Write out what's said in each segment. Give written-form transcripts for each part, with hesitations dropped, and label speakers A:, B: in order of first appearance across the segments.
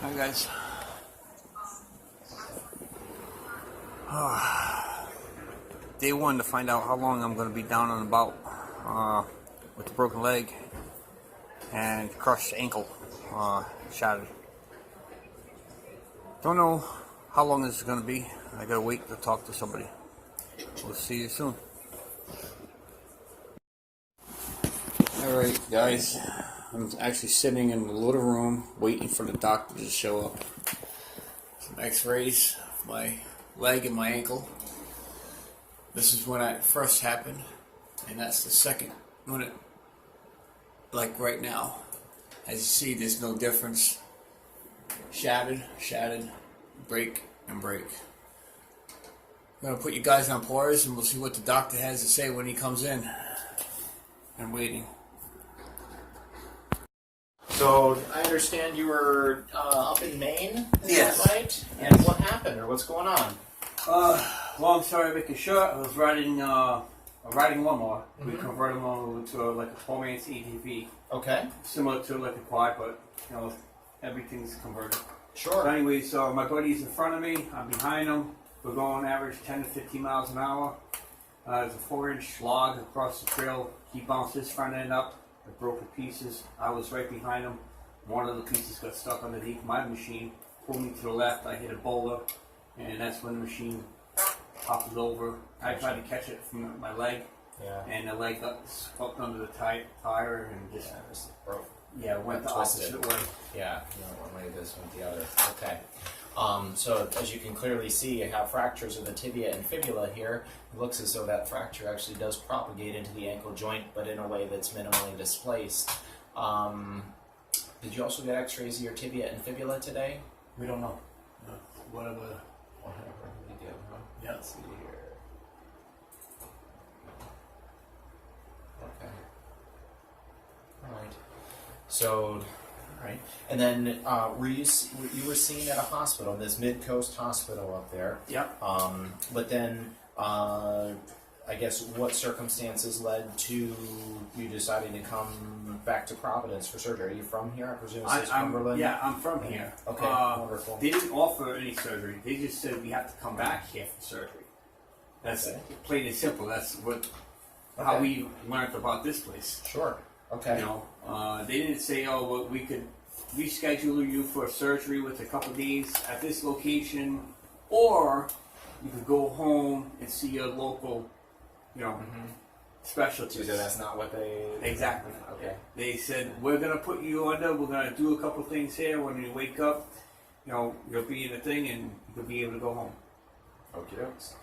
A: Hi guys. Day one to find out how long I'm going to be down and about with the broken leg and crushed ankle, shattered. Don't know how long this is going to be. I gotta wait to talk to somebody. We'll see you soon. Alright guys, I'm actually sitting in the little room waiting for the doctor to show up. Some x-rays of my leg and my ankle. This is when it first happened, and that's the second when it, like right now. As you see, there's no difference. Shattered, break, and break. I'm gonna put you guys on pause and we'll see what the doctor has to say when he comes in. I'm waiting.
B: So I understand you were up in Maine, is
A: Yes.
B: that right? And what happened, or what's going on?
A: Long story making short, I was riding a riding lawnmower. We converted them over to like a 4-man ATV,
B: Okay,
A: similar to like a quad, but you know everything's converted.
B: sure.
A: So anyway, so my buddy's in front of me, I'm behind him. We're going average 10 to 15 miles an hour. There's a 4-inch log across the trail. He bounced his front end up. It broke to pieces. I was right behind him. One of the pieces got stuck underneath my machine. Pulled me to the left. I hit a boulder, and that's when the machine toppled over. I tried to catch it from my leg,
B: Yeah.
A: and the leg got swept under the tire and just
B: Yeah, it was broke.
A: went the
B: Twisted.
A: opposite way.
B: Yeah, you know, one way this went the other. Okay. So as you can clearly see, you have fractures of the tibia and fibula here. It looks as though that fracture actually does propagate into the ankle joint, but in a way that's minimally displaced. Did you also get x-rays of your tibia and fibula today?
A: We don't know. Whatever.
B: Whatever we do, huh?
A: Yeah.
B: Let's see here. Okay. All right. So, all right. And then you were seen at a hospital, this Mid-Coast Hospital up there.
A: Yep.
B: But then I guess what circumstances led to you deciding to come back to Providence for surgery? Are you from here? I presume it's Cumberland?
A: Yeah, I'm from here.
B: Okay, wonderful.
A: They didn't offer any surgery. They just said we have to come back here for surgery. That's
B: Okay.
A: plain and simple. That's how
B: Okay.
A: we learned about this place.
B: Sure. Okay.
A: You know, they didn't say, oh, well, we could reschedule you for surgery with a couple days at this location, or you could go home and see your local, you know, specialty.
B: So that's not what they...
A: Exactly.
B: Okay.
A: They said, we're going to put you under, we're going to do a couple things here. When you wake up, you know, you'll be in the thing and you'll be able to go home.
B: Okie dokes.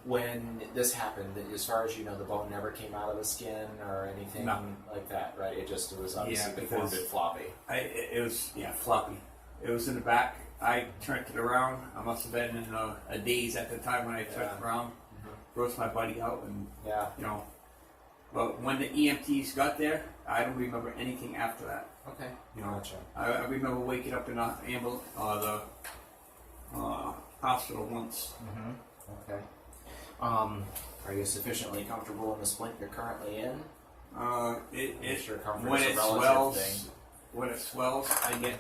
B: When this happened, as far as you know, the bone never came out of the skin or anything like that, right? It was obviously deformed and floppy.
A: It was floppy. It was in the back. I turned it around. I must have been in a daze at the time when I turned it around. Grossed my buddy out, and you know. But when the EMTs got there, I don't remember anything after that.
B: Okay.
A: You know,
B: Gotcha.
A: I remember waking up in the ambulance, the hospital once.
B: Okay. Are you sufficiently comfortable in the splint you're currently in?
A: Sure,
B: comfort
A: when
B: is a
A: it
B: relative
A: swells,
B: thing.
A: I get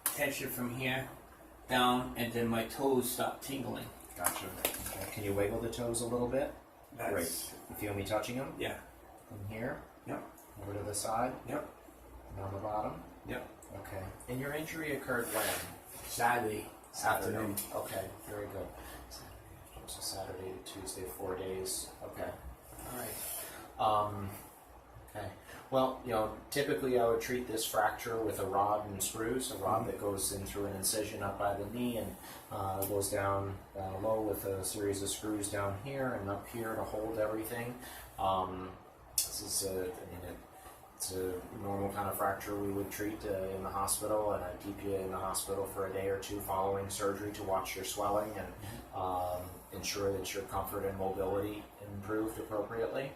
A: tension from here down, and then my toes stop tingling.
B: Gotcha. Okay. Can you wiggle the toes a little bit? Great. You feel me touching them?
A: Yeah.
B: From here?
A: Yep.
B: Over to the side?
A: Yep.
B: And on the bottom?
A: Yep.
B: Okay. And your injury occurred when?
A: Saturday afternoon.
B: Okay, very good. So Saturday to Tuesday, 4 days. Okay. All right. Okay. Well, you know, typically I would treat this fracture with a rod and screws, a rod that goes in through an incision up by the knee and goes down low with a series of screws down here and up here to hold everything. This is it's a normal kind of fracture we would treat in the hospital, and I'd keep you in the hospital for a day or two following surgery to watch your swelling and ensure that your comfort and mobility improved appropriately.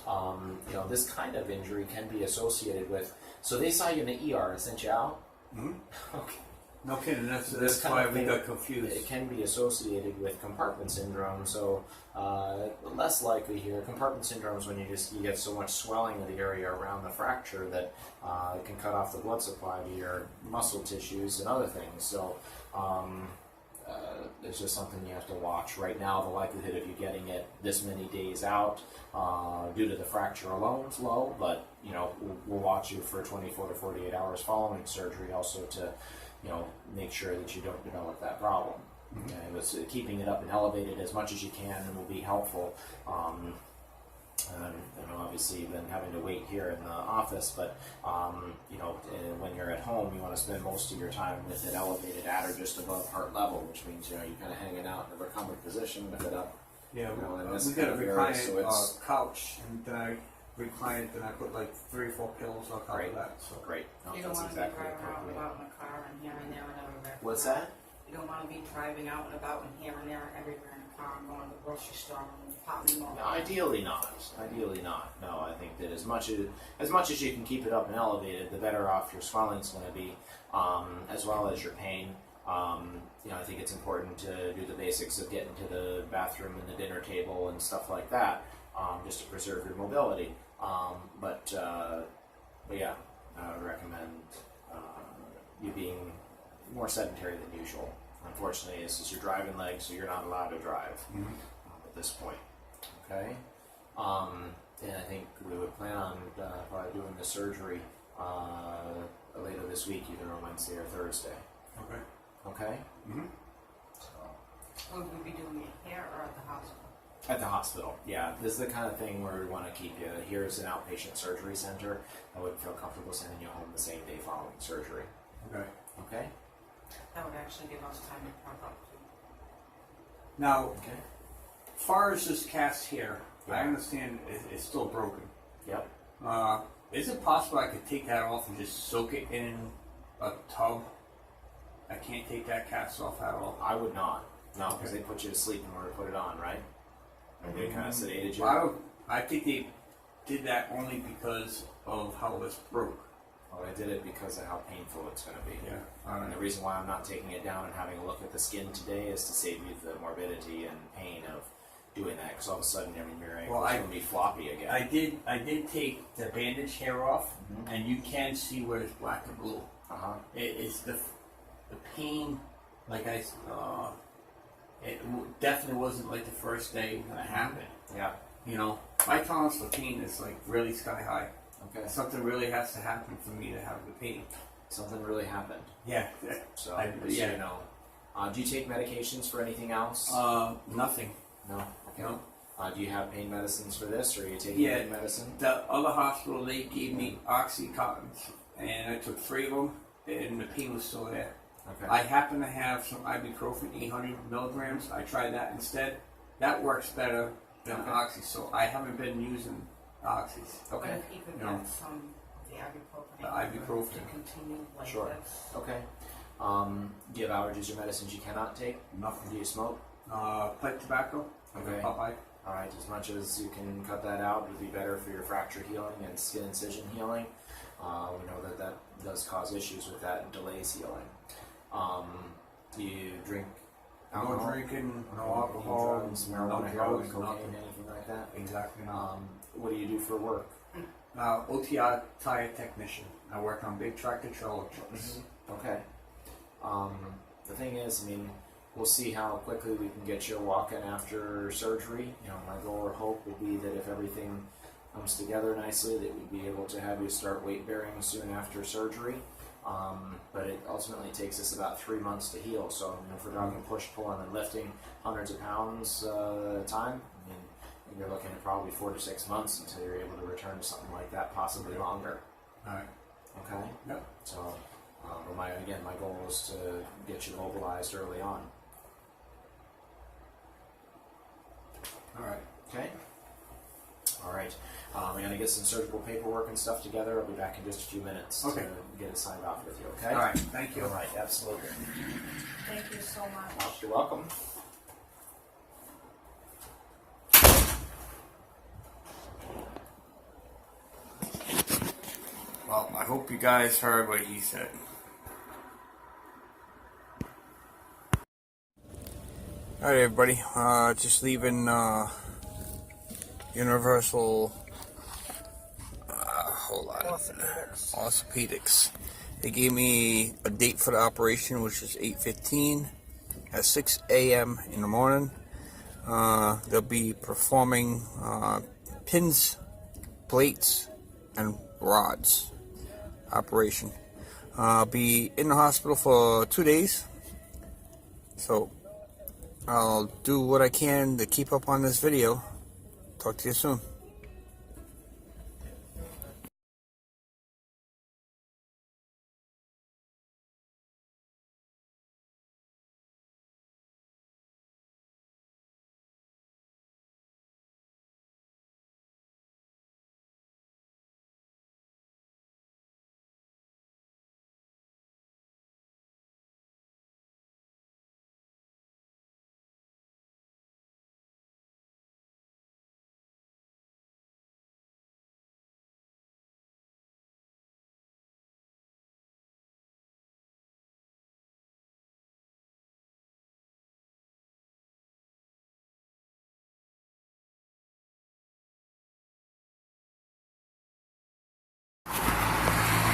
B: You know, this kind of injury can be associated with. So they saw you in the ER and sent you out. Okay.
A: No kidding.
B: This
A: That's
B: kind
A: why
B: of
A: we
B: thing,
A: got confused.
B: it can be associated with compartment syndrome. So less likely here. Compartment syndrome is when you get so much swelling of the area around the fracture that it can cut off the blood supply to your muscle tissues and other things. So it's just something you have to watch. Right now, the likelihood of you getting it this many days out due to the fracture alone is low, but you know we'll watch you for 24 to 48 hours following surgery, also to make sure that you don't develop that problem. Mm-hmm. Okay, but keeping it up and elevated as much as you can will be helpful. Obviously you've been having to wait here in the office, but when you're at home, you want to spend most of your time with it elevated at or just above heart level, which means you're kind of hanging out in a recumbent position with it up. Yeah,
A: in this we got a reclined couch, and then I recline it, then I put like 3 or 4 pillows on top of that. So
B: great. No,
C: you don't want to be driving out and about in a car and here and there and everywhere.
B: What's that?
C: You don't want to be driving out and about and here and there and everywhere in a car and going to the grocery store and popping more.
B: No, ideally not. Ideally not. No, I think that as much as you can keep it up and elevated, the better off your swelling's going to be, as well as your pain. I think it's important to do the basics of getting to the bathroom and the dinner table and stuff like that, just to preserve your mobility. But yeah, I would recommend you being more sedentary than usual. Unfortunately, this is your driving leg, so you're not allowed to drive at this point. Okay? And I think we would plan on probably doing the surgery later this week, either on Wednesday or Thursday.
A: Okay.
B: Okay? Mm-hmm.
C: Would we be doing it here or at the hospital?
B: At the hospital, yeah. This is the kind of thing where we want to keep you. Here's an outpatient surgery center. I wouldn't feel comfortable sending you home the same day following surgery.
A: Okay.
B: Okay?
C: That would actually give us time to prep up too.
A: Now,
B: Okay.
A: as far as this cast here, I understand it's still broken.
B: Yep.
A: Is it possible I could take that off and just soak it in a tub? I can't take that cast off at all.
B: I would not. No, because they put you to sleep in order to put it on, right? And they kind of sedated you.
A: Well, I think they did that only because of how this broke.
B: Well, I did it because of how painful it's going to be.
A: Yeah.
B: And the reason why I'm not taking it down and having a look at the skin today is to save you the morbidity and pain of doing that. Because all of a sudden, your ankle's going to be floppy again.
A: I did take the bandage hair off, and you can see where it's black and blue. It's the pain, like it definitely wasn't like the first day when it happened.
B: Yeah.
A: My tolerance for pain is like really sky high.
B: Okay.
A: Something really has to happen for me to have the pain.
B: Something really happened.
A: Yeah.
B: So, do you take medications for anything else?
A: Nothing.
B: No. Okay.
A: No.
B: Do you have pain medicines for this, or are you taking pain medicine?
A: The other hospital, they gave me Oxycontins, and I took 3 of them, and the pain was still there.
B: Okay.
A: I happen to have some ibuprofen, 800 milligrams. I tried that instead. That works better than Oxy, so I haven't been using Oxys.
B: Okay.
C: If you could get some the ibuprofen to continue like this.
B: Okay. Do you have allergies or medicines you cannot take?
A: Nothing.
B: Do you smoke?
A: Pipe tobacco.
B: Okay.
A: Popeye.
B: All right. As much as you can cut that out, it would be better for your fracture healing and skin incision healing. We know that does cause issues with that and delays healing. Do you drink alcohol?
A: No drinking, no alcohol,
B: drugs, marijuana, heroin, cocaine, anything like that?
A: Exactly not.
B: What do you do for work?
A: OTI tire technician. I work on big tractor trailer trucks.
B: Okay. The thing is, we'll see how quickly we can get you walking after surgery. My goal or hope would be that if everything comes together nicely, that we'd be able to have you start weight bearing soon after surgery. But it ultimately takes us about 3 months to heal. So if we're talking push, pulling, and lifting hundreds of pounds at a time, you're looking at probably 4 to 6 months until you're able to return to something like that, possibly longer.
A: All right.
B: Okay?
A: Yep.
B: So, my goal is to get you mobilized early on.
A: All right.
B: Okay? All right. I'm going to get some surgical paperwork and stuff together. I'll be back in just a few minutes to get it signed off with you, okay?
A: All right. Thank you.
B: All right. Absolutely.
C: Thank you so much.
B: You're welcome.
A: Well, I hope you guys heard what he said. Alright everybody, just leaving Universal hold on. Orthopedics. They gave me a date for the operation, which is 8:15 at 6 a.m. in the morning. They'll be performing pins, plates, and rods operation. I'll be in the hospital for 2 days, so I'll do what I can to keep up on this video. Talk to you soon.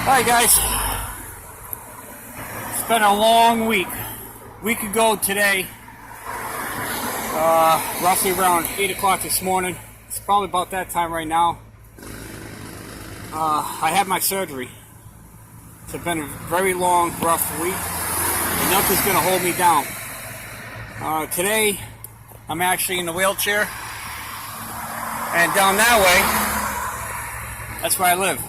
A: Alright guys, it's been a long week. Week ago today, roughly around 8 o'clock this morning, it's probably about that time right now, I had my surgery. It's been a very long, rough week, and nothing's going to hold me down. Today, I'm actually in the wheelchair, and down that way, that's where I live.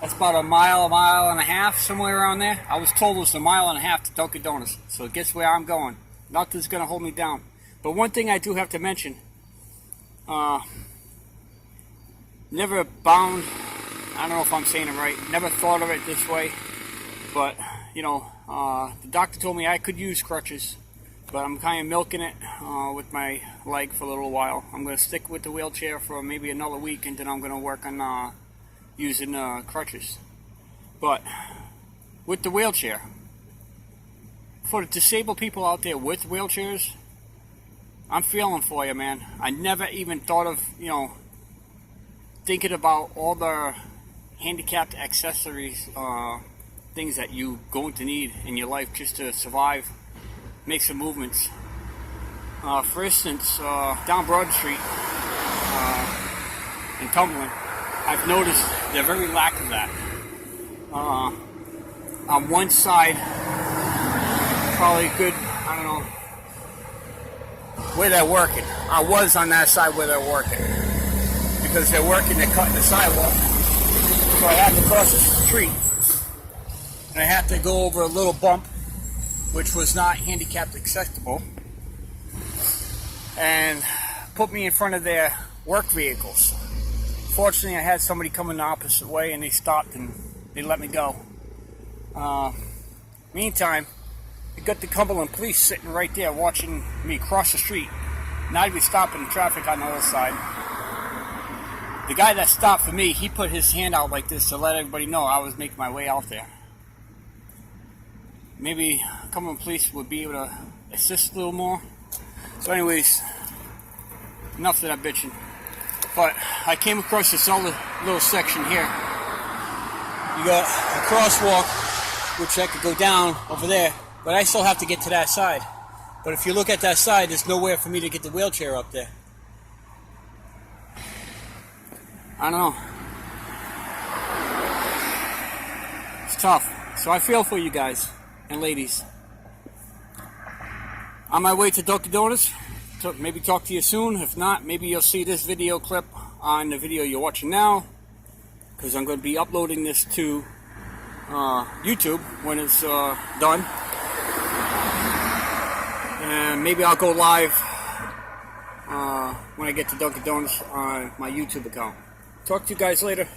A: That's about a mile and a half, somewhere around there. I was told it was a mile and a half to Dunkin' Donuts, so guess where I'm going. Nothing's going to hold me down. But one thing I do have to mention, never bound, I don't know if I'm saying it right, never thought of it this way, but, you know, the doctor told me I could use crutches, but I'm kind of milking it with my leg for a little while. I'm going to stick with the wheelchair for maybe another week, and then I'm going to work on using crutches. But with the wheelchair, for the disabled people out there with wheelchairs, I'm feeling for you, man. I never even thought of, you know, thinking about all the handicapped accessories, things that you going to need in your life just to survive, make some movements. For instance, down Broad Street in Cumberland, I've noticed the very lack of that. On one side, probably a good, I don't know, where they're working. I was on that side where they're working. Because they're working, they're cutting the sidewalk. So I had to cross the street. And I had to go over a little bump, which was not handicapped accessible, and put me in front of their work vehicles. Fortunately, I had somebody coming the opposite way, and they stopped and they let me go. Meantime, we got the Cumberland police sitting right there watching me cross the street, not even stopping traffic on the other side. The guy that stopped for me, he put his hand out like this to let everybody know I was making my way out there. Maybe Cumberland police would be able to assist a little more. So anyways, enough of that bitching. But I came across this other little section here. You got a crosswalk, which I could go down over there, but I still have to get to that side. But if you look at that side, there's nowhere for me to get the wheelchair up there. I don't know. It's tough. So I feel for you guys and ladies. On my way to Dunkin' Donuts. Maybe talk to you soon. If not, maybe you'll see this video clip on the video you're watching now, because I'm going to be uploading this to YouTube when it's done, and maybe I'll go live when I get to Dunkin' Donuts on my YouTube account. Talk to you guys later.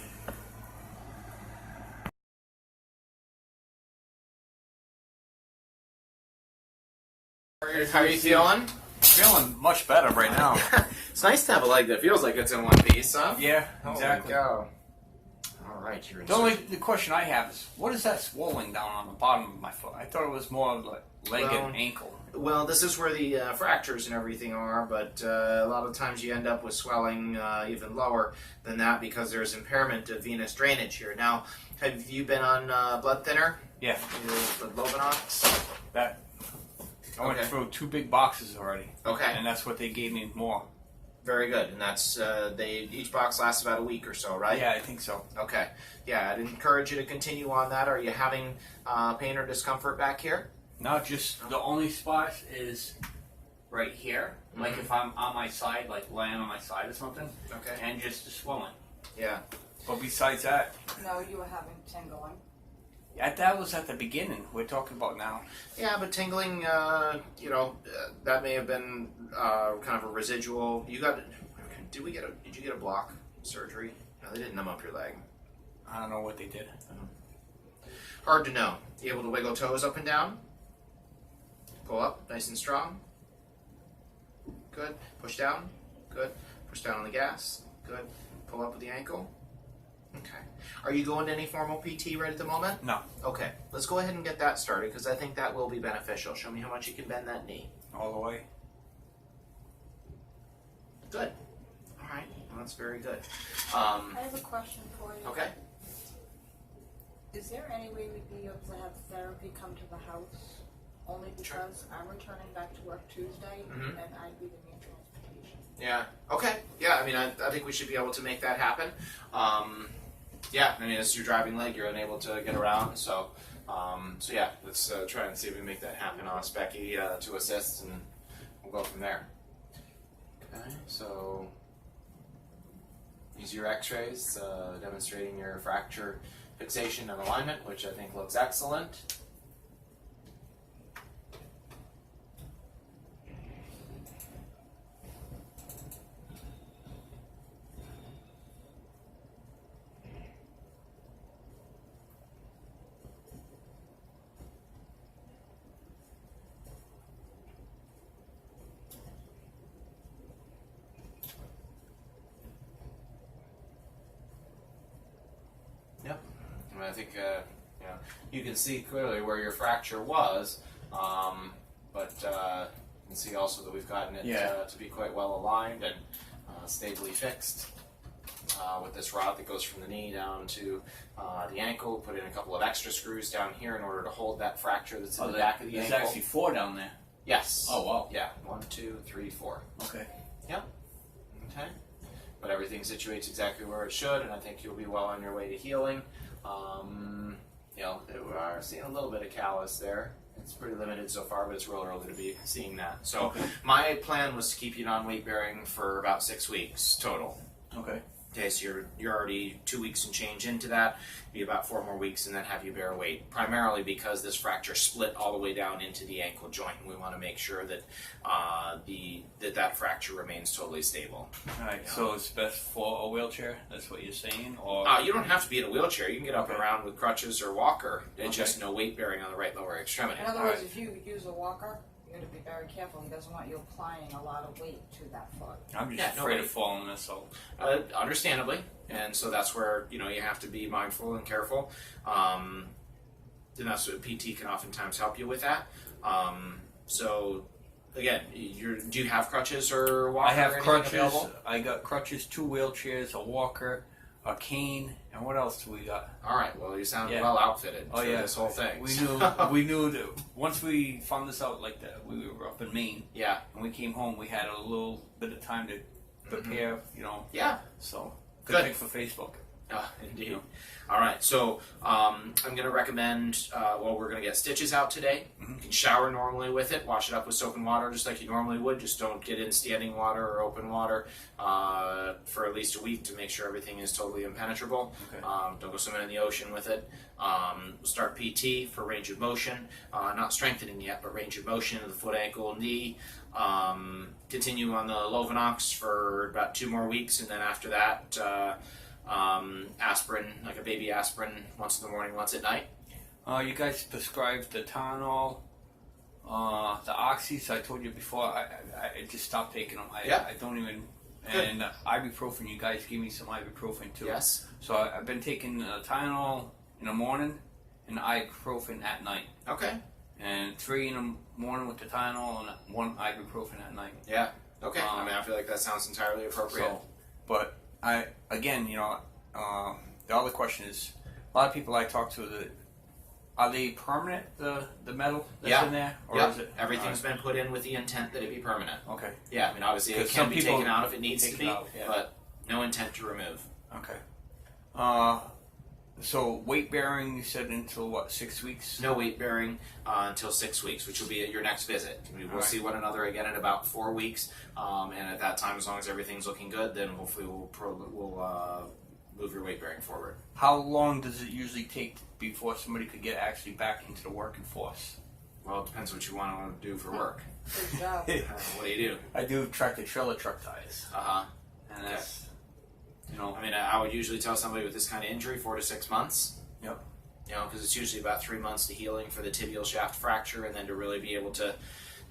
D: How are you feeling?
A: Feeling much better right now.
D: It's nice to have a leg that feels like it's in one piece, huh?
A: Yeah,
D: Oh
A: exactly.
D: my God.
B: All right, you're
A: The question I have is, what is that swelling down on the bottom of my foot? I thought it was more like leg and ankle.
B: Well, this is where the fractures and everything are, but a lot of times you end up with swelling even lower than that because there's impairment of venous drainage here. Now, have you been on blood thinner?
A: Yeah.
B: The Lovenox?
A: That I went through 2 big boxes already.
B: Okay.
A: And that's what they gave me more.
B: Very good, and that's each box lasts about a week or so, right?
A: Yeah, I think so.
B: Okay. Yeah, I'd encourage you to continue on that. Are you having pain or discomfort back here?
A: No, just the only spot is right here. Like if I'm on my side, like laying on my side or something.
B: Okay.
A: And just the swelling.
B: Yeah.
A: But besides that,
C: No, you were having tingling.
A: that was at the beginning. We're talking about now.
B: Yeah, but tingling, that may have been kind of a residual. Did you get a block surgery? No, they didn't numb up your leg.
A: I don't know what they did.
B: Hard to know. You able to wiggle toes up and down? Pull up, nice and strong. Good. Push down. Good. Push down on the gas. Good. Pull up with the ankle. Okay. Are you going to any formal PT right at the moment?
A: No.
B: Okay. Let's go ahead and get that started because I think that will be beneficial. Show me how much you can bend that knee.
A: All the way.
B: Good. All right. Well, that's very good.
D: I have a question for you.
B: Okay.
D: Is there any way we'd be able to have therapy come to the house? Only because I'm returning back to work Tuesday and I'd be the need transportation.
B: Yeah. Okay. Yeah. I mean, I think we should be able to make that happen. Yeah. I mean, as you're driving leg, you're unable to get around. So yeah. Let's try and see if we can make that happen. I'll ask Becky to assist, and we'll go from there. Okay. So these are your X-rays demonstrating your fracture fixation and alignment, which I think looks excellent. Yep. And I think you can see clearly where your fracture was, but you can see also that we've gotten it to be quite well aligned and stably fixed with this rod that goes from the knee down to the ankle. Put in a couple of extra screws down here in order to hold that fracture that's in the back of the ankle.
A: There's actually 4 down there.
B: Yes.
A: Oh, wow.
B: Yeah. 1, 2, 3, 4.
A: Okay.
B: Yep. Okay. But everything situates exactly where it should, and I think you'll be well on your way to healing. We are seeing a little bit of callus there. It's pretty limited so far, but it's real early to be seeing that. So my plan was to keep you non-weight bearing for about 6 weeks total.
A: Okay.
B: Okay, so you're already 2 weeks and change into that. Be about 4 more weeks, and then have you bear weight. Primarily because this fracture split all the way down into the ankle joint, and we want to make sure that that fracture remains totally stable.
A: All right. So it's best for a wheelchair. That's what you're saying, or
B: you don't have to be in a wheelchair. You can get up and around with crutches or walker. It's just no weight bearing on the right lower extremity.
C: In other words, if you use a walker, you got to be very careful. He doesn't want you applying a lot of weight to that foot.
A: I'm just afraid of falling. That's all.
B: Understandably, and so that's where you have to be mindful and careful. And that's what PT can oftentimes help you with that. So again, do you have crutches or walker?
A: I have
B: or
A: crutches.
B: available?
A: I got crutches, 2 wheelchairs, a walker, a cane, and what else do we got?
B: All right. Well, you sound well outfitted for this whole thing.
A: We knew that once we found this out, like that, we were up in Maine.
B: Yeah.
A: And we came home. We had a little bit of time to prepare.
B: Yeah.
A: So good thing for Facebook.
B: Indeed. All right, so I'm going to recommend, we're going to get stitches out today. You can shower normally with it, wash it up with soap and water just like you normally would. Just don't get in standing water or open water for at least a week to make sure everything is totally impenetrable.
A: Okay.
B: Don't go swimming in the ocean with it. We'll start PT for range of motion, not strengthening yet, but range of motion of the foot, ankle, knee. Continue on the Lovenox for about 2 more weeks, and then after that, aspirin, like a baby aspirin, once in the morning, once at night.
A: You guys prescribed the Tylenol, the Oxys. I told you before. I just stopped taking them. I don't even and ibuprofen. You guys gave me some ibuprofen too.
B: Yes.
A: So I've been taking Tylenol in the morning and ibuprofen at night.
B: Okay.
A: And 3 in the morning with the Tylenol and 1 ibuprofen at night.
B: Yeah. Okay. I mean, I feel like that sounds entirely appropriate.
A: So, but again, the other question is, a lot of people I talk to, are they permanent, the metal that's in there? Or is it
B: everything's been put in with the intent that it be permanent.
A: Okay.
B: Yeah, I mean, obviously it can be taken out if it needs to be, but no intent to remove.
A: Okay. So weight bearing, you said until what, 6 weeks?
B: No weight bearing until 6 weeks, which will be at your next visit. We'll see one another again in about 4 weeks, and at that time, as long as everything's looking good, then hopefully we'll move your weight bearing forward.
A: How long does it usually take before somebody could get actually back into the working force?
B: Well, it depends what you want to do for work.
D: Good job.
B: What do you do?
A: I do tractor trailer truck tires. And that's,
B: I mean, I would usually tell somebody with this kind of injury 4 to 6 months.
A: Yep.
B: Because it's usually about 3 months to healing for the tibial shaft fracture, and then to really be able to,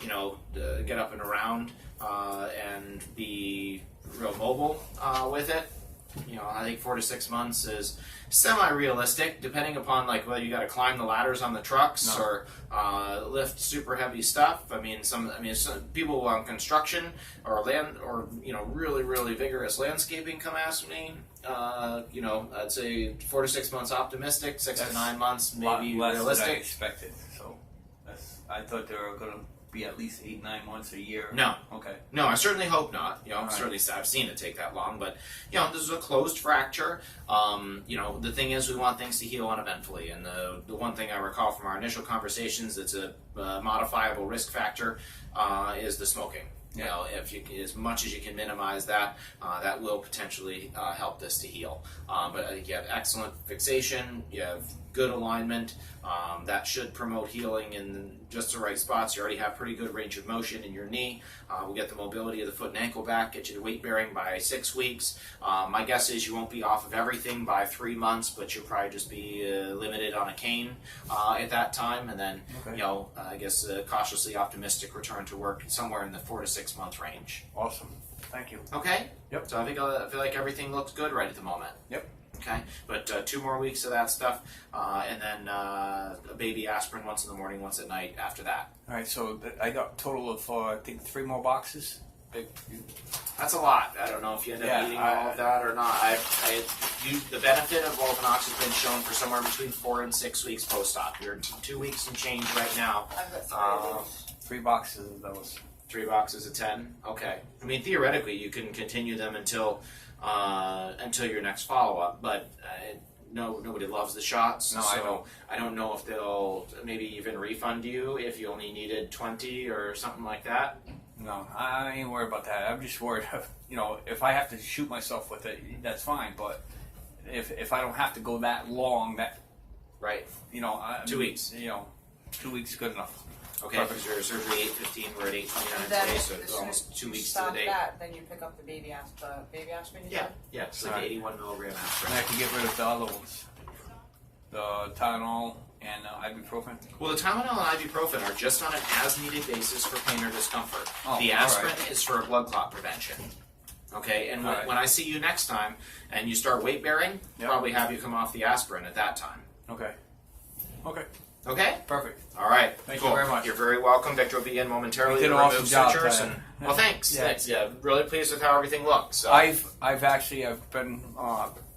B: get up and around and be real mobile with it. I think 4 to 6 months is semi-realistic, depending upon whether you got to climb the ladders on the trucks or lift super heavy stuff. Some people on construction or land or really really vigorous landscaping come ask me. I'd say 4 to 6 months optimistic, 6 to 9 months maybe
A: less
B: realistic.
A: than I expected. So I thought they were going to be at least 8-9 months a year.
B: No.
A: Okay.
B: No, I certainly hope not. Certainly I've seen it take that long, but this is a closed fracture. The thing is, we want things to heal uneventfully, and the one thing I recall from our initial conversations that's a modifiable risk factor is the smoking. If you, as much as you can minimize that, that will potentially help this to heal. But I think you have excellent fixation, you have good alignment, that should promote healing in just the right spots. You already have pretty good range of motion in your knee. We'll get the mobility of the foot and ankle back, get you to weight bearing by 6 weeks. My guess is you won't be off of everything by 3 months, but you'll probably just be limited on a cane at that time, and then I guess cautiously optimistic return to work somewhere in the 4 to 6 month range.
A: Awesome. Thank you.
B: Okay.
A: Yep.
B: So I feel like everything looks good right at the moment.
A: Yep.
B: Okay, but 2 more weeks of that stuff, and then a baby aspirin once in the morning, once at night after that.
A: All right, so I got a total of, I think, 3 more boxes.
B: That's a lot. I don't know if you end up eating all of that or not. The benefit of Volvenox has been shown for somewhere between 4 and 6 weeks post-op. You're 2 weeks and change right now.
D: I've got 3 of those.
A: 3 boxes of those.
B: 3 boxes of 10? Okay. I mean, theoretically, you can continue them until your next follow-up, but nobody loves the shots.
A: No,
B: so I don't know if they'll maybe even refund you if you only needed 20 or something like that.
A: No, I ain't worried about that. I'm just worried, if I have to shoot myself with it, that's fine. But if I don't have to go that long,
B: Right.
A: 2 weeks. 2 weeks is good enough.
B: Okay, because your surgery 8:15, we're at 8:29
D: And then
B: today, so
D: as
B: it's
D: soon
B: almost
D: as
B: 2
D: you
B: weeks to the
D: stop
B: date.
D: that, then you pick up the baby aspirin. You said?
B: Yeah, it's like
A: Right.
B: 81 milligram aspirin.
A: And I can get rid of the other ones. The Tylenol and ibuprofen.
B: Well, the Tylenol and ibuprofen are just on an as-needed basis for pain or discomfort.
A: Oh,
B: the
A: all
B: aspirin
A: right.
B: is for blood clot prevention. Okay, and
A: All right.
B: when I see you next time and you start weight bearing,
A: Yep.
B: probably have you come off the aspirin at that time.
A: Okay. Okay.
B: Okay?
A: Perfect.
B: All right.
A: Thank
B: cool.
A: you very much.
B: You're very welcome. Victor will be in momentarily
A: You did
B: to
A: an
B: remove
A: awesome job,
B: sutures.
A: Tyler.
B: Well, thanks.
A: Yeah.
B: Thanks. Yeah, really pleased with how everything looks. So.
A: I've been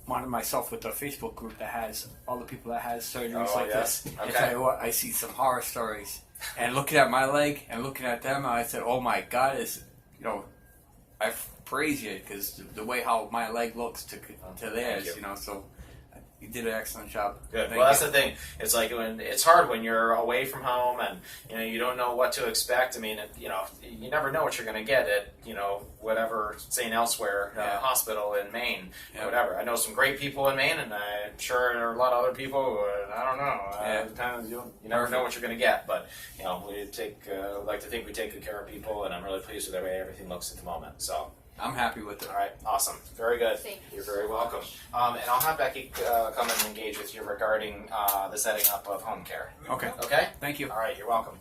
A: monitoring myself with a Facebook group that has all the people that has surgeries like
B: yes?
A: this.
B: Okay.
A: I tell you what, I see some horror stories. And looking at my leg and looking at them, I said, "Oh my God!" I praise you because the way how my leg looks to theirs,
B: you.
A: So you did an excellent job.
B: Good.
A: Thank
B: Well, that's
A: you.
B: the thing. It's like it's hard when you're away from home and you don't know what to expect. I mean, you never know what you're going to get at whatever St. Elsewhere hospital in Maine,
A: Yeah.
B: whatever. I know some great people in Maine, and I'm sure there are a lot of other people who I don't know. Sometimes you never know what you're going to get, but we like to think we take good care of people, and I'm really pleased with the way everything looks at the moment. So.
A: I'm happy with it.
B: All right, awesome. Very good.
D: Thank you.
B: You're very welcome. And I'll have Becky come and engage with you regarding the setting up of home care.
A: Okay.
B: Okay?
A: Thank you.
B: All right, you're welcome.